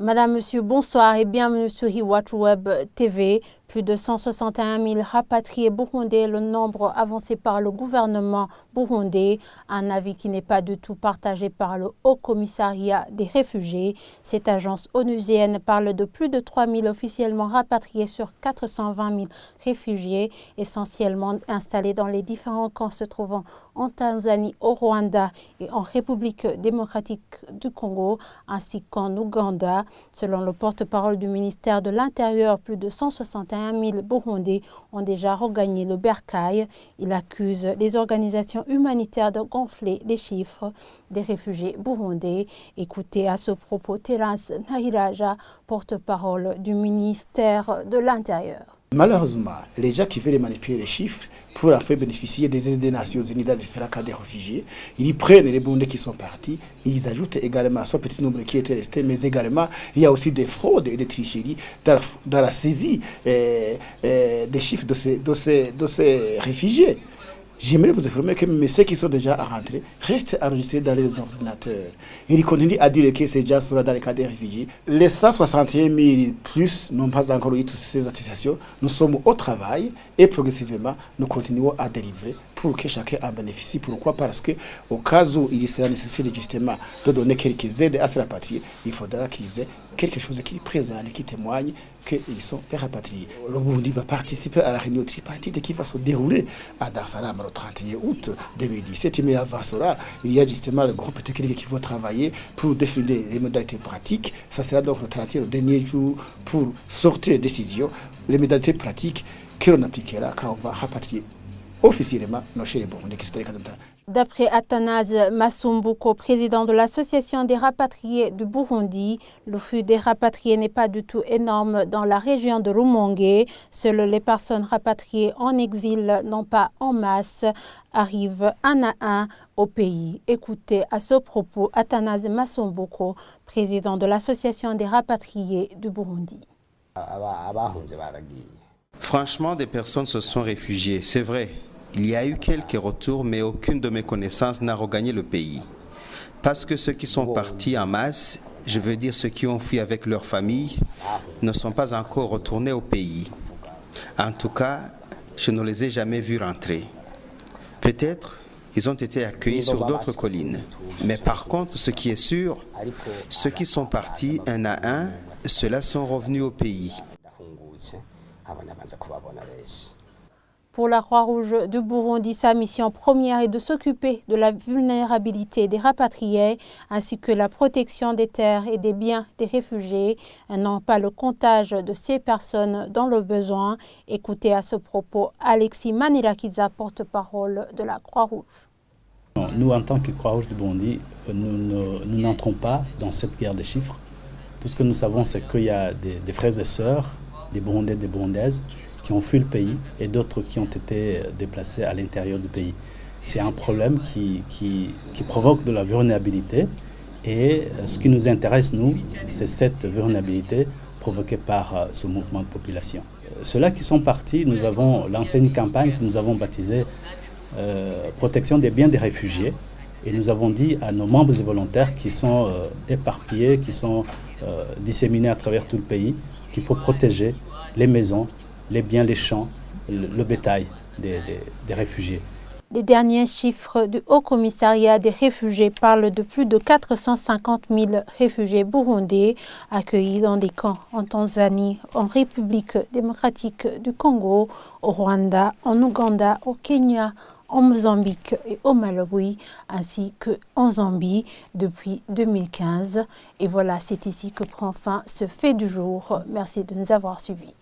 Madame, Monsieur, bonsoir et bienvenue sur Iwachu Web TV. Plus de 161 000 rapatriés burundais, le nombre avancé par le gouvernement burundais, un avis qui n'est pas du tout partagé par le Haut Commissariat des réfugiés. Cette agence onusienne parle de plus de 3 000 officiellement rapatriés sur 420 000 réfugiés, essentiellement installés dans les différents camps se trouvant en Tanzanie, au Rwanda et en République démocratique du Congo, ainsi qu'en Ouganda. Selon le porte-parole du ministère de l'Intérieur, plus de 161 000 Burundais ont déjà regagné le bercail. Il accuse les organisations humanitaires de gonfler les chiffres des réfugiés burundais. Écoutez à ce propos Terence Nahiraja, porte-parole du ministère de l'Intérieur. Malheureusement, les gens qui veulent manipuler les chiffres pour faire bénéficier des aides des Nations Unies dans différents cas des réfugiés, ils prennent les Burundais qui sont partis, ils ajoutent également à ce petit nombre qui était resté, mais également il y a aussi des fraudes et des tricheries dans la saisie des chiffres de ces réfugiés. J'aimerais vous informer que même ceux qui sont déjà rentrés restent enregistrés dans les ordinateurs. Ils continuent à dire que ces gens sont dans les cas des réfugiés. Les 161 000 plus n'ont pas encore eu toutes ces attestations. Nous sommes au travail et progressivement, nous continuons à délivrer pour que chacun en bénéficie. Pourquoi? Parce qu'au cas où il sera nécessaire justement de donner quelques aides à ces rapatriés, il faudra qu'ils aient quelque chose qui présente, qui témoigne qu'ils sont rapatriés. Le Burundi va participer à la réunion tripartite qui va se dérouler à Dar es Salaam le 31 août 2017. Mais avant cela, il y a justement le groupe technique qui va travailler pour définir les modalités pratiques. Ça sera donc le 31, le dernier jour, pour sortir les décisions, les modalités pratiques que l'on appliquera quand on va rapatrier officiellement nos chers Burundais qui sont dans les cas. D'après Athanase Masumbuko, président de l'association des rapatriés du Burundi, le flux des rapatriés n'est pas du tout énorme dans la région de Rumonge. Seules les personnes rapatriées en exil, non pas en masse, arrivent un à un au pays. Écoutez à ce propos Athanase Masumbuko, président de l'association des rapatriés du Burundi. Franchement, des personnes se sont réfugiées, c'est vrai. Il y a eu quelques retours, mais aucune de mes connaissances n'a regagné le pays. Parce que ceux qui sont partis en masse, je veux dire ceux qui ont fui avec leur famille, ne sont pas encore retournés au pays. En tout cas, je ne les ai jamais vus rentrer. Peut-être ils ont été accueillis sur d'autres collines. Mais par contre, ce qui est sûr, ceux qui sont partis un à un, ceux-là sont revenus au pays. Pour la Croix-Rouge du Burundi, sa mission première est de s'occuper de la vulnérabilité des rapatriés ainsi que la protection des terres et des biens des réfugiés, et non pas le comptage de ces personnes dans le besoin. Écoutez à ce propos Alexis Manirakiza, porte-parole de la Croix-Rouge. Nous, en tant que Croix-Rouge du Burundi, nous n'entrons pas dans cette guerre des chiffres. Tout ce que nous savons, c'est qu'il y a des frères et sœurs, des Burundais, des Burundaises, qui ont fui le pays et d'autres qui ont été déplacés à l'intérieur du pays. C'est un problème qui provoque de la vulnérabilité et ce qui nous intéresse, nous, c'est cette vulnérabilité provoquée par ce mouvement de population. Ceux-là qui sont partis, nous avons lancé une campagne que nous avons baptisée Protection des biens des réfugiés et nous avons dit à nos membres et volontaires qui sont éparpillés, qui sont disséminés à travers tout le pays, qu'il faut protéger les maisons, les biens, les champs, le bétail des réfugiés. Les derniers chiffres du Haut Commissariat des réfugiés parlent de plus de 450 000 réfugiés burundais accueillis dans des camps en Tanzanie, en République démocratique du Congo, au Rwanda, en Ouganda, au Kenya, en Mozambique et au Malawi, ainsi qu'en Zambie depuis 2015. Et voilà, c'est ici que prend fin ce fait du jour. Merci de nous avoir suivis.